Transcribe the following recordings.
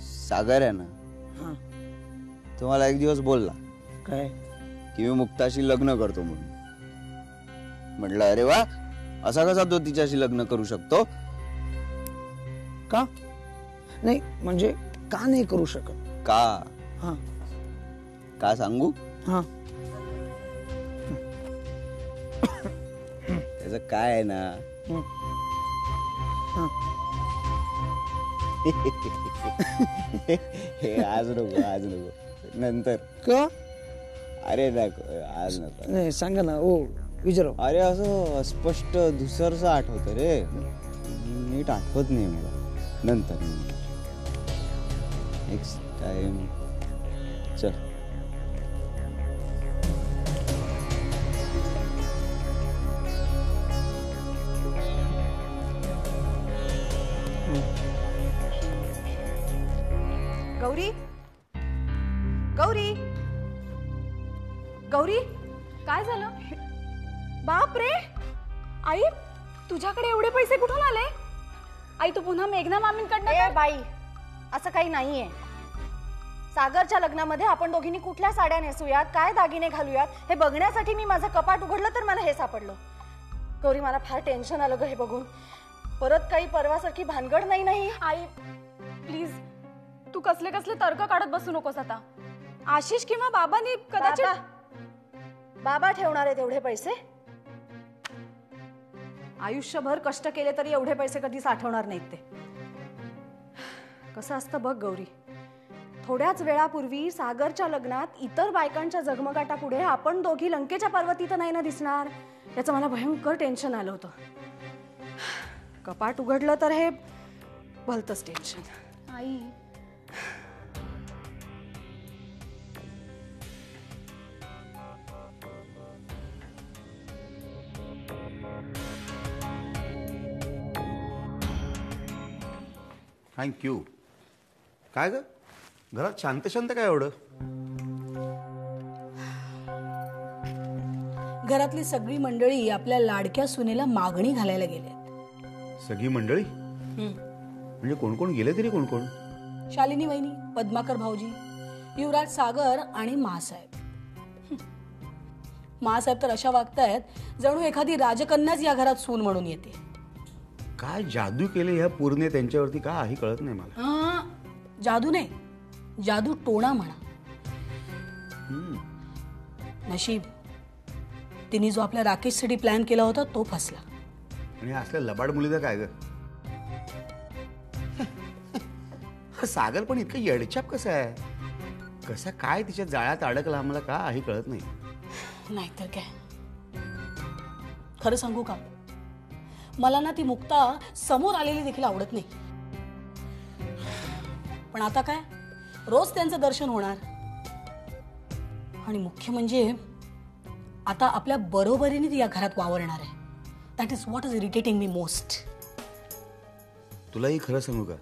सागर आहे ना, तो मला एक दिवस बोलला काय की मी मुक्ताशी लग्न करतो म्हणून. म्हटलं अरे वा, असा कसा तो तिच्याशी लग्न करू शकतो? का नाही म्हणजे का नाही करू शकत? का हा का सांगू? हा त्याचं काय आहे ना, हे आज नको नंतर. का? अरे नको आज नको. नाही सांगा ना. ओ विचार. अरे असं स्पष्ट दुसरंच आठवतं रे, नीट आठवत नाही मला. नंतर नेक्स्ट टाइम. चल. गौरी गौरी गौरी, काय झालं? बाप रे, आई तुझ्याकडे एवढे पैसे कुठून आले? आई तू पुन्हा मेघना मामींकडनं? ए बाई, असं काही नाहीये. सागरच्या लग्नामध्ये आपण दोघींनी कुठल्या साड्या नेसूयात, काय दागिने घालूयात हे बघण्यासाठी मी माझं कपाट उघडलं तर मला हे सापडलं. गौरी मला फार टेन्शन आलं ग हे बघून. परत काही परवासारखी भानगड नाही. नाही आई प्लीज, तू कसले कसले तर्क काढत बसू नकोस आता. आशिष किंवा बाबांनी कदाचित. बाबा ठेवणार आहे तेवढे पैसे? आयुष्यभर कष्ट केले तरी एवढे पैसे कधी साठवणार नाहीत ते. कसं असतं बघ गौरी, थोड्याच वेळापूर्वी सागरच्या लग्नात इतर बायकांच्या जगमगाटापुढे आपण दोघी लंकेच्या पर्वती तर नाही ना दिसणार, याचं मला भयंकर टेन्शन आलं होतं. कपाट उघडलं तर हे भलतंच टेन्शन. आई थँक्यू. काय ग, घरात शांत शांत काय एवढं? घरातली सगळी मंडळी आपल्या लाडक्या सुनेला मागणी घालायला गेले. सगळी मंडळी म्हणजे कोण कोण गेले तरी? कोण कोण? शालिनी वहिनी, पद्माकर भाऊजी, युवराज सागर आणि महासाहेब. महासाहेब तर अशा वागतायत जणू एखादी राजकन्याच या घरात सून म्हणून येते. काय जादू केले ह्या पूर्णे त्यांच्यावरती, का आहे कळत नाही मला. जादू नाही, जादू टोणा म्हणा. नशीब तिने जो आपल्या राकेशसाठी प्लॅन केला होता तो फसला. आणि असल्या लबाड मुलीचं काय ग? सागर पण इतकं येडछाप कसं आहे? कसा काय तिच्या जाळ्यात अडकला आम्हाला का आहे कळत नाही. नाहीतर काय. खरं सांगू का, मला ना ती मुक्ता समोर आलेली देखील आवडत नाही. पण आता काय, रोज त्यांचं दर्शन होणार. आणि मुख्य म्हणजे आता आपल्या बरोबरीने ती या घरात वावरणार आहे. That is what is irritating me most. तुलाही खरं सांगू का,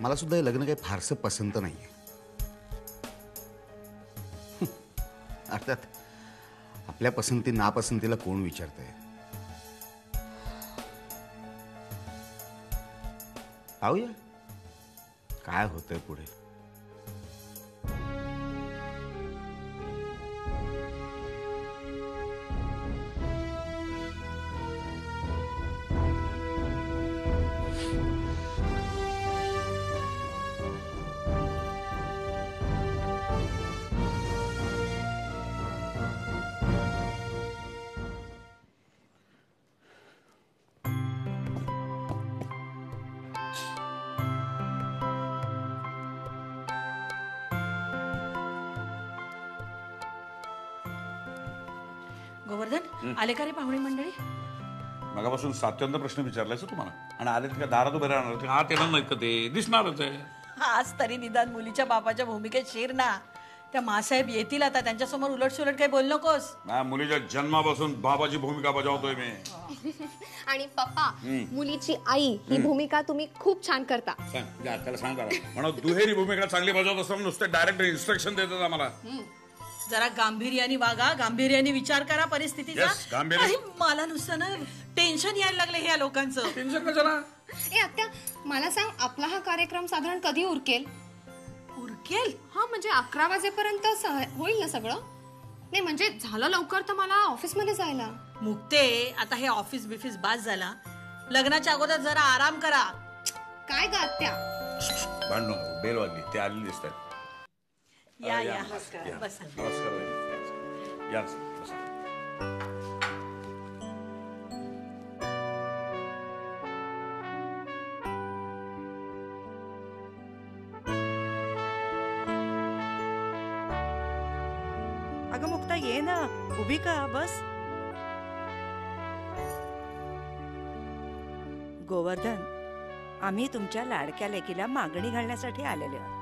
मला सुद्धा हे लग्न काही फारसं पसंत नाहीये. अर्थात आपल्या पसंती नापसंतीला कोण विचारतंय? पाहूया काय होतंय पुढे. गोवर्धन, आले का रे पाहुणे मंडळी? मगापासून सातव्यांदा प्रश्न विचारलायस तुम्हाला. आणि आले का दारात उभे राहणार? आत येणार नाहीत का? ते दिसणारच आहे. आज तरी निदान मुलीच्या बापाच्या भूमिकेत शिर ना. त्या मासाहेब येतील आता, त्यांच्यासमोर उलट सुलट काही बोल नकोस. मुलीच्या जन्मापासून बाबाची भूमिका बजावतोय मी. आणि पप्पा, मुलीची आई ही भूमिका तुम्ही खूप छान करता. त्याला सांग म्हणून दुहेरी भूमिका चांगली बजावत असताना नुसते डायरेक्ट इन्स्ट्रक्शन देतात आम्हाला. जरा गांभीर्याने वागा, गांभीर्याने विचार करा परिस्थितीचा. गांभीर्य. मला नुसतं ना टेन्शन यायला लागलं ह्या लोकांचं. टेन्शन कशाला? ए आत्या, मला सांग, आपला हा कार्यक्रम साधारण कधी उरकेल? उरकेल? हा म्हणजे 11 वाजेपर्यंत होईल ना सगळं? नाही म्हणजे झालं लवकर तर मला ऑफिसमध्ये जायला. मुक्ते, आता हे ऑफिस बिफिस बास झाला, लग्नाच्या अगोदर जरा आराम करा. काय ग आत्या? भांडू नको, बेल वाजली, ते आलेली दिसतात. या या. या या. बसा. नमस्कार वहिनी. या बसा. अगं मुक्ता, ये ना, उभी का बस. गोवर्धन, आम्ही तुमच्या लाडक्या लेकीला मागणी घालण्यासाठी आलेले आहोत.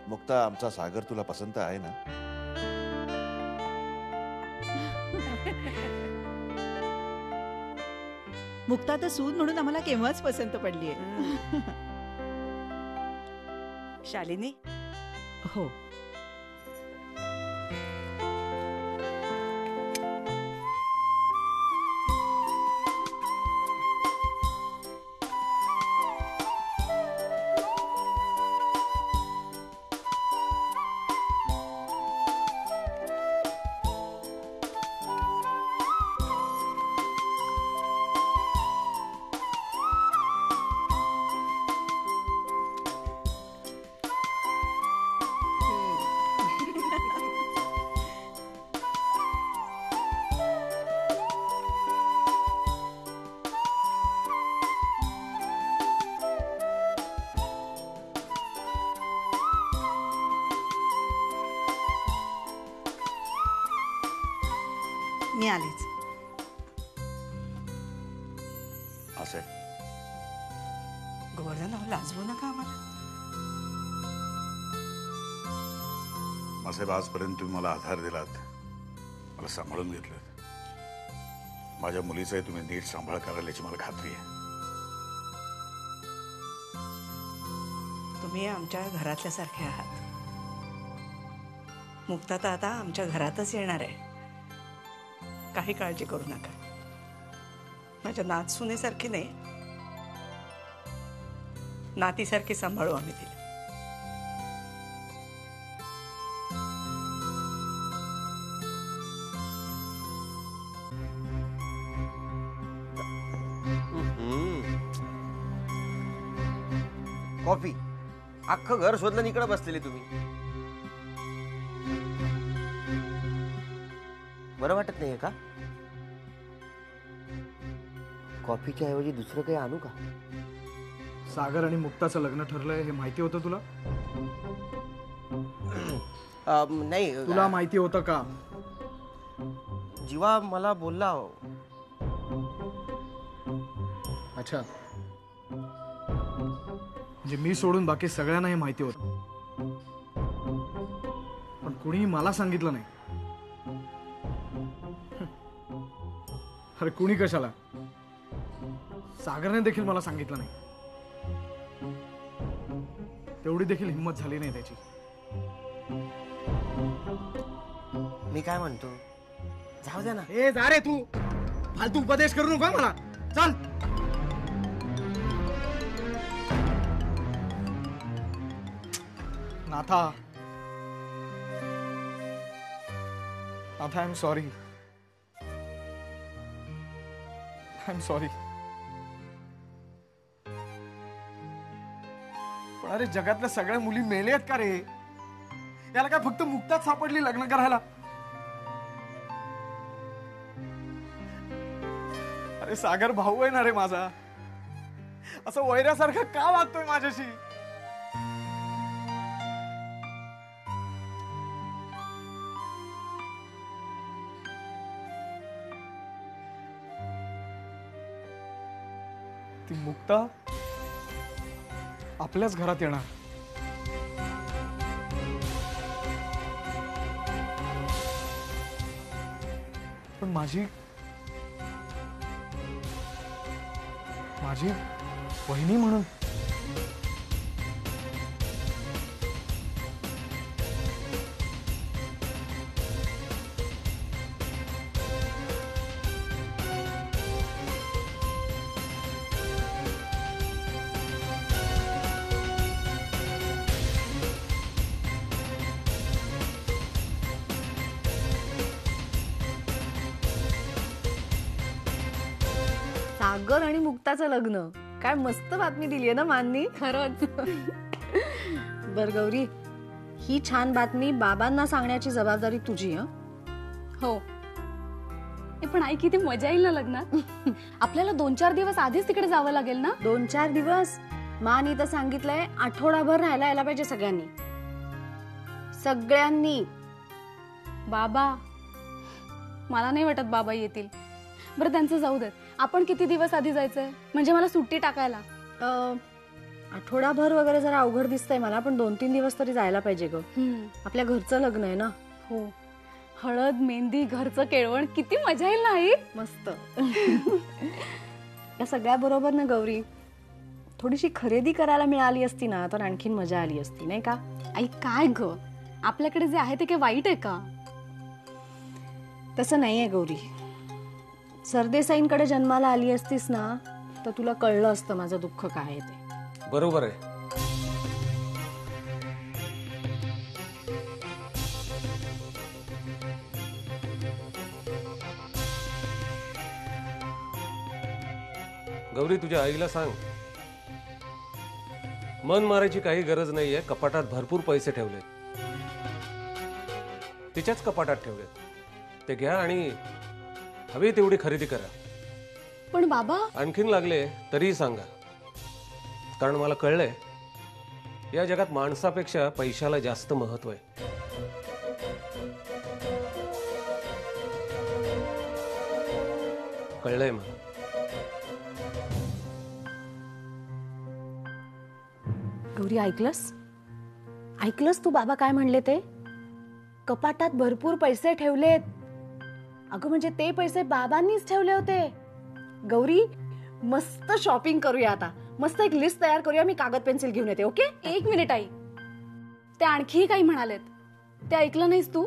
मुक्ता, आमचा सागर तुला पसंत आहे ना? मुक्ता तर सूद म्हणून आम्हाला केव्हाच पसंत पडलीये. शालिनी. हो. मी आलेच. असं गोवर्धन, लाजवू नका आम्हाला. साहेब, आजपर्यंत तुम्ही मला आधार दिलात, मला सांभाळून घेतलं. माझ्या मुलीचाही तुम्ही नीट सांभाळ कराल याची मला खात्री आहे. तुम्ही आमच्या घरातल्या सारखे आहात. मुक्ता तर आता आमच्या घरातच येणार आहे. काही काळजी करू नका. माझ्या नातसुनेसारखी नाही, नातीसारखी सांभाळू आम्ही तिला. कॉफी अख्खं घर शोधलं, इकडे बसलेली तुम्ही. बरं वाटत नाहीये का? कॉफीच्या ऐवजी दुसरं काही आणू का? सागर आणि मुक्ताचं लग्न ठरलंय हे माहिती होतं तुला? नाही. तुला माहिती होतं का? जीवा मला बोलला. अच्छा, म्हणजे मी सोडून बाकी सगळ्यांना हे माहिती होतं, पण कुणीही मला सांगितलं नाही. अरे कुणी कशाला, सागरने देखील मला सांगितलं नाही. तेवढी देखील हिंमत झाली नाही त्याची. मी काय म्हणतो, जाऊ दे ना. ए जा रे तू, फालतू उपदेश करू नका मला. चल. नाथा, नाथा, I am sorry. I am sorry. पण अरे जगातल्या सगळ्या मुली मेले आहेत का रे? याला काय फक्त मुक्ताच सापडली लग्न करायला? अरे सागर भाऊ आहे ना रे माझा, असं वैरासारखं का वागतोय माझ्याशी? ती मुक्ता आपल्याच घरात येणार. पण माझी वहिनी म्हणून सागर आणि मुक्ताचं लग्न. काय मस्त बातमी दिली आहे ना माननी. खरंच. बर गौरी, ही छान बातमी बाबांना सांगण्याची जबाबदारी तुझी. हो. पण आई किती मजा येईल ना लग्नात. आपल्याला 2-4 दिवस आधीच तिकडे जावं लागेल ना. 2-4 दिवस? मानी तर सांगितलंय आठवडाभर राहायला यायला पाहिजे सगळ्यांनी. सगळ्यांनी. बाबा, मला नाही वाटत बाबा येतील. बरं त्यांचं जाऊ देत. आपण किती दिवस आधी जायचंय म्हणजे मला सुट्टी टाकायला? आठवडाभर वगैरे जरा अवघड दिसतंय मला, पण 2-3 दिवस तरी जायला पाहिजे ग. आपल्या घरचं लग्न आहे ना. हो. हळद, मेहंदी, घरचं केळवण, किती मजा येईल ना आई. मस्त. या सगळ्या बरोबर ना गौरी, थोडीशी खरेदी करायला मिळाली असती ना तर आणखीन मजा आली असती, नाही का? आई काय ग, आपल्याकडे जे आहे ते काय वाईट आहे का? तसं नाहीये गौरी. सरदेसाईंकडे जन्माला आली असतीस ना तर तुला कळलं असतं माझं दुःख काय आहे ते. बरोबर आहे. गौरी, तुझ्या आईला सांग, मन मारायची काही गरज नाहीये. कपाटात भरपूर पैसे ठेवलेत, तिच्याच कपाटात ठेवलेत. ते घ्या आणि हवी तेवढी खरेदी करा. पण बाबा, आणखीन लागले तरीही सांगा, कारण मला कळलंय या जगात माणसापेक्षा पैशाला जास्त महत्व आहे. कळलंय मला. गौरी, ऐकलंस तू बाबा काय म्हणले ते? कपाटात भरपूर पैसे ठेवलेत. अगं म्हणजे ते पैसे बाबांनीच ठेवले होते. गौरी, मस्त शॉपिंग करूया आता. मस्त एक लिस्ट तयार करूया. मी कागद पेन्सिल घेऊन येते. ओके? 1 मिनिट आई, ते आणखी काही म्हणालेत, ते ऐकलं नाहीस तू?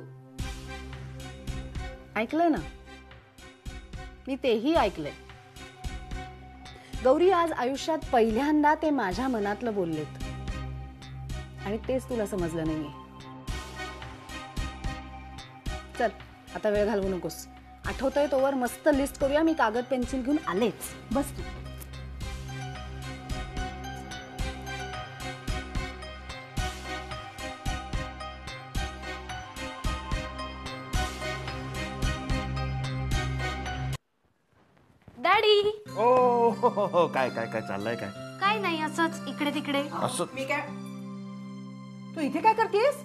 ऐकलं ना, मी तेही ऐकलंय. गौरी, आज आयुष्यात पहिल्यांदा ते माझ्या मनातलं बोललेत आणि तेच तुला समजलं नाहीये. चल आता वेळ घालवू नकोस. आठवतोय तोवर मस्त लिस्ट करूया. मी कागद पेन्सिल घेऊन आलेच. बस तू. डॅडी. हो, काय काय काय चाललंय? काय काय नाही, असंच इकडे तिकडे. असं मी काय, तू इथे काय करतेस?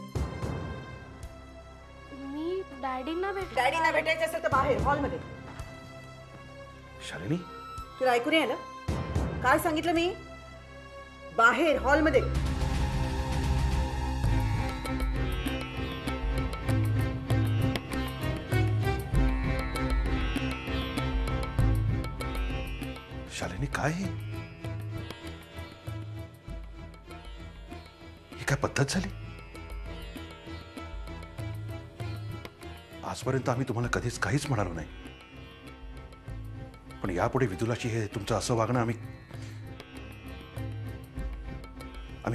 मी डॅडींना डॅडीना भेटायचं असेल तर बाहेर हॉलमध्ये. शालिनी, तुला ऐकून नाही आलं? काय सांगितलं मी? बाहेर हॉलमध्ये. शालिनी, काय ही काय पद्धत झाली? आजपर्यंत आम्ही तुम्हाला कधीच काहीच म्हणालो नाही, पण यापुढे विदुलाची हे तुमचं असं वागणं आम्ही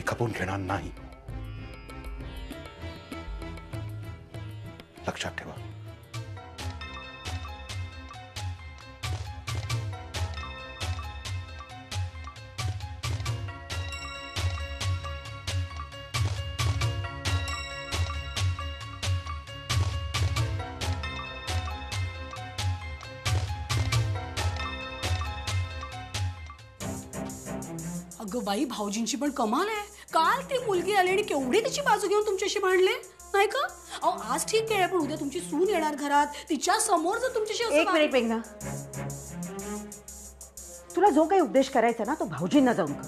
खपवून घेणार नाही. लक्षात ठेवा. अगं बाई, भाऊजींची पण कमाल आहे. काल ती मुलगी आली आणि केवढी तिची बाजू घेऊन तुमच्याशी भांडले नाही का? अहो आज ठीक आहे, पण उद्या तुमची सून येणार घरात, तिच्या समोर जर तुमच्याशी असं एक मिनिट मेघना, तुला जो काही उद्देश करायचा ना तो भाऊजींना जाऊन कर.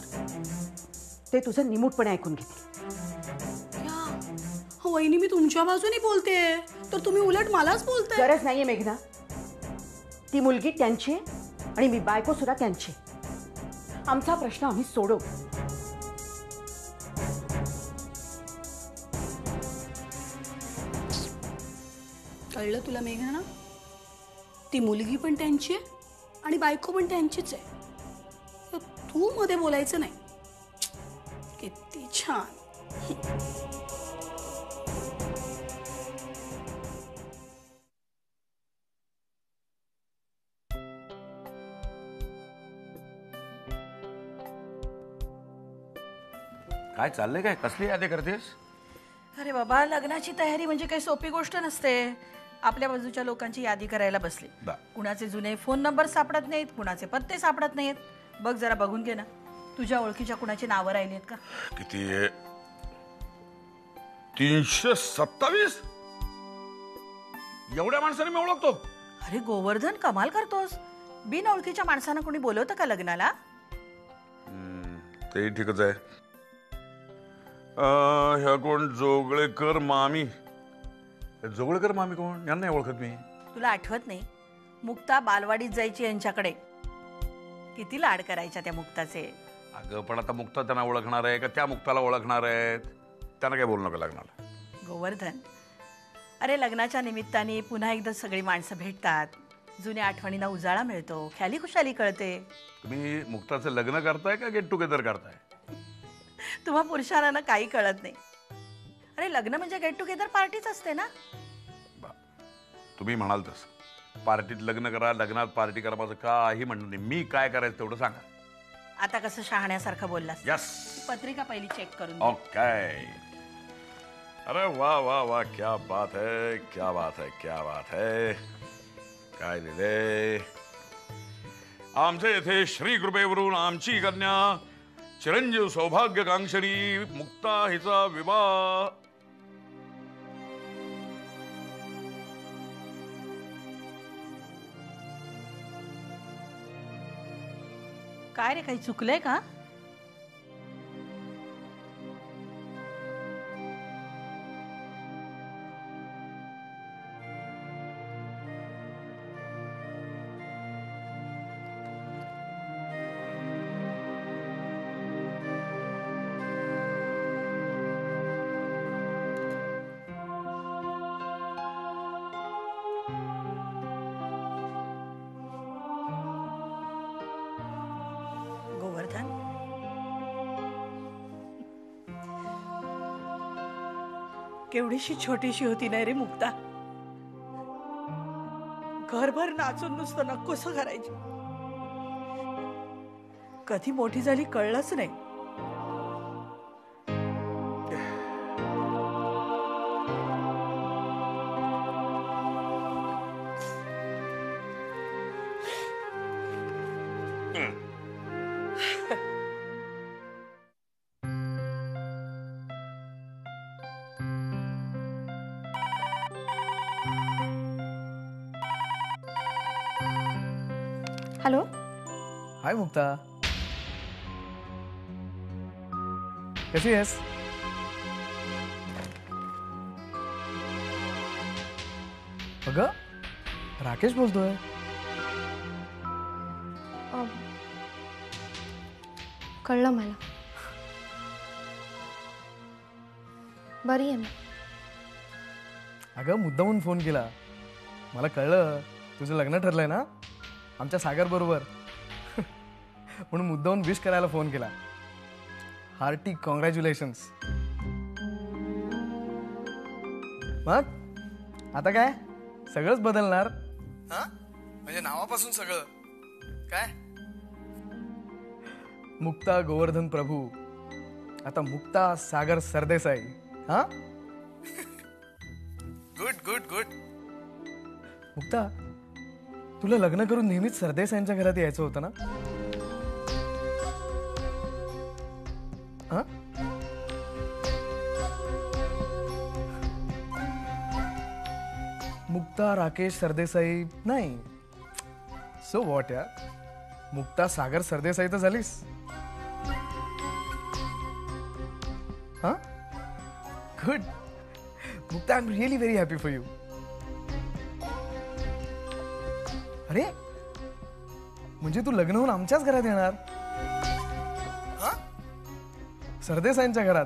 ते तुझं निमूटपणे ऐकून घेतील. वहिनी, मी तुमच्या बाजूने बोलते तर तुम्ही उलट मलाच बोलताय. गरज नाहीये मेघना. ती मुलगी त्यांची आणि मी बायको सुद्धा त्यांची. आमचा प्रश्न आम्ही सोडवू. कळलं तुला मेघना? ती मुलगी पण त्यांची आहे आणि बायको पण त्यांचीच आहे. तू मध्ये बोलायचं नाही. किती छान. काय चाललंय काय? कसली यादी करतेस? अरे बाबा, लग्नाची तयारी म्हणजे काही सोपी गोष्ट नसते. आपल्या बाजूच्या लोकांची यादी करायला बसली. कुणाचे जुने फोन नंबर सापडत नाहीत, कुणाचे पत्ते सापडत नाहीत. बघ जरा बघून घे ना, तुझ्या ओळखीच्या कुणाची नावं राहिली आहेत का? किती आहे? 327. एवढ्या माणसाने मी ओळखतो? अरे गोवर्धन, कमाल करतोस. बिन ओळखीच्या माणसांना कोणी बोलवतं का लग्नाला? ते ठीकच आहे. ह्या कोण? जोगळेकर मामी. जोगळेकर मामी कोण? यांना नाही ओळखत मी. तुला आठवत नाही? मुक्ता बालवाडीत जायची यांच्याकडे. किती लाड करायच्या त्या मुक्ताचे. अगं पण आता मुक्ता त्यांना ओळखणार आहे का त्या मुक्ताला ओळखणार आहेत? त्यांना काय बोलू नका लग्नाला. गोवर्धन, अरे लग्नाच्या निमित्ताने पुन्हा एकदा सगळी माणसं भेटतात, जुन्या आठवणींना उजाळा मिळतो, ख्याली खुशाली कळते. तुम्ही मुक्ताचं लग्न करताय का गेट टुगेदर करताय? तुम्हा पुरुषांना काही कळत नाही. अरे लग्न म्हणजे गेट टुगेदर पार्टीच असते ना. तुम्ही म्हणाल तसं पार्टीत लग्न करा, लग्नात पार्टी करा, माझं काही म्हणणं नाही. मी काय करायचं तेवढं सांगा. आता कसं शहाण्यासारखं बोललास. यस. पत्रिका पहिली चेक करून घे. ओके. अरे वा वा वा, क्या बात है, क्या बात है, क्या बात है. काय दिले? आमचे येथे श्री कृपेवरून आमची कन्या चिरंजीव सौभाग्यकांक्षणी मुक्ता हिचा विवाह. काय रे, काही चुकलंय का? गोवर्धन, केवढीशी छोटीशी होती नाही रे मुक्ता. घरभर नाचून नुसतं नकोसं करायची. कधी मोठी झाली कळलंच नाही. हॅलो. हाय मुक्ता, कशी आहेस? अगं राकेश बोलतोय. कळलं मला. बरी आहे मी. अगं मुद्दामून फोन केला. मला कळलं तुझं लग्न ठरलंय ना आमच्या सागर बरोबर. म्हणून मुद्दामून विश करायला फोन केला. Hearty congratulations. मग आता काय सगळंच बदलणार? म्हणजे नावापासून सगळं काय? मुक्ता गोवर्धन प्रभू, आता मुक्ता सागर सरदेसाई. हा, गुड गुड गुड. मुक्ता, तुला लग्न करून नेहमीच सरदेसाईंच्या घरात यायचं होतं ना? हा? मुक्ता राकेश सरदेसाई नाही. सो वॉट यार, मुक्ता सागर सरदेसाई तर झालीस. हा, good. Mukta, I am really very happy for you. अरे म्हणजे तू लग्न होऊन आमच्याच घरात येणार? सरदेसाईंच्या घरात?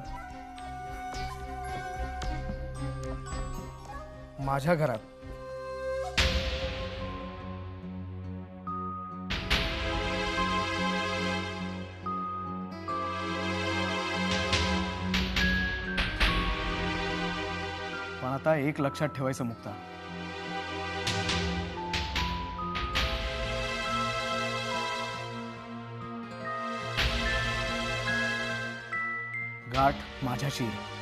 माझ्या घरात? पण आता एक लक्षात ठेवायचं मुक्ता, गाठ माझ्याशी आहे.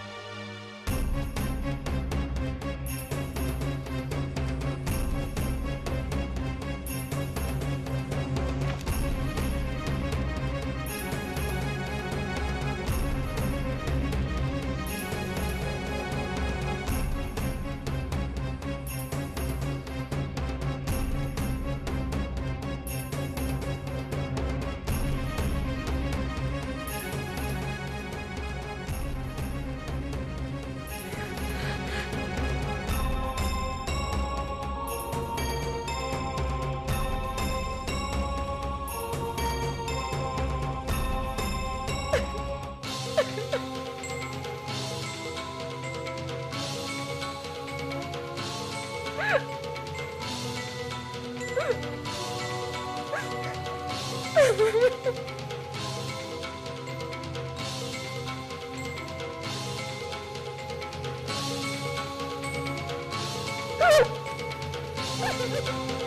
Ha ha ha!